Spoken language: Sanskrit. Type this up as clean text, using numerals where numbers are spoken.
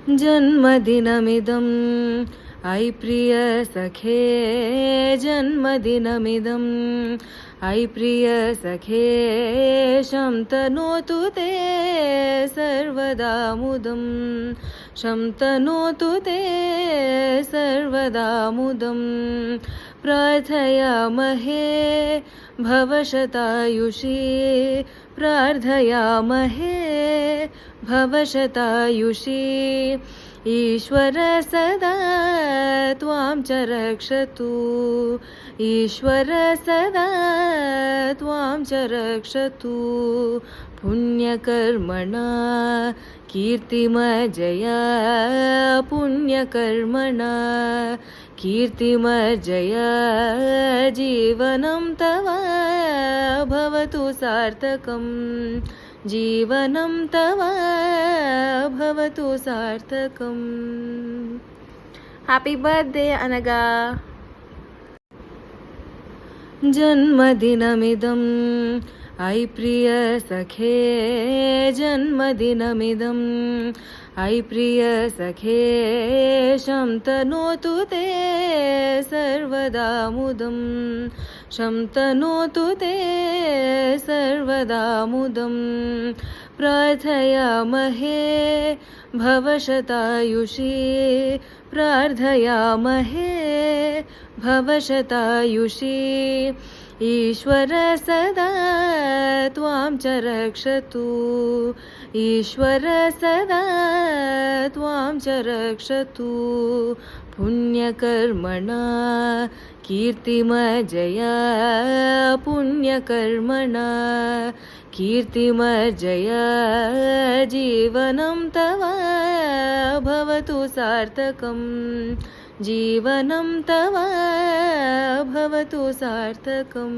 जन्मदिनमिदं ऐ प्रिय सखे जन्मदिनमिदं ऐ प्रिय सखे शं ते सर्वदा मुदं शं ते सर्वदा मुदं प्रार्थयामहे भवशतायुषी प्रार्थयामहे भवशतायुषी ईश्वर सदा त्वां च रक्षतु ईश्वर सदा त्वां च रक्षतु पुण्यकर्मणा कीर्तिमजया पुण्यकर्मणा कीर्तिमर्जया जीवनं तव भवतु सार्थकम् जीवनं तव भवतु सार्थकम्। हैप्पी बर्थडे अनगा। जन्मदिनमिदं ऐ प्रिय सखे जन्मदिनमिदं ऐ प्रिय सखे शं ते सर्वदा मुदं शं ते सर्वदा मुदं प्रार्थयामहे भवशतायुषी प्रार्थयामहे भवशतायुषी ईश्वर सदा त्वां च रक्षतु ईश्वर सदा त्वां च रक्षतु पुण्यकर्मणा कीर्तिमजया पुण्यकर्मणा कीर्तिमर्जया जीवनं तव भवतु सार्थकम् जीवनं तव भवतु सार्थकम्।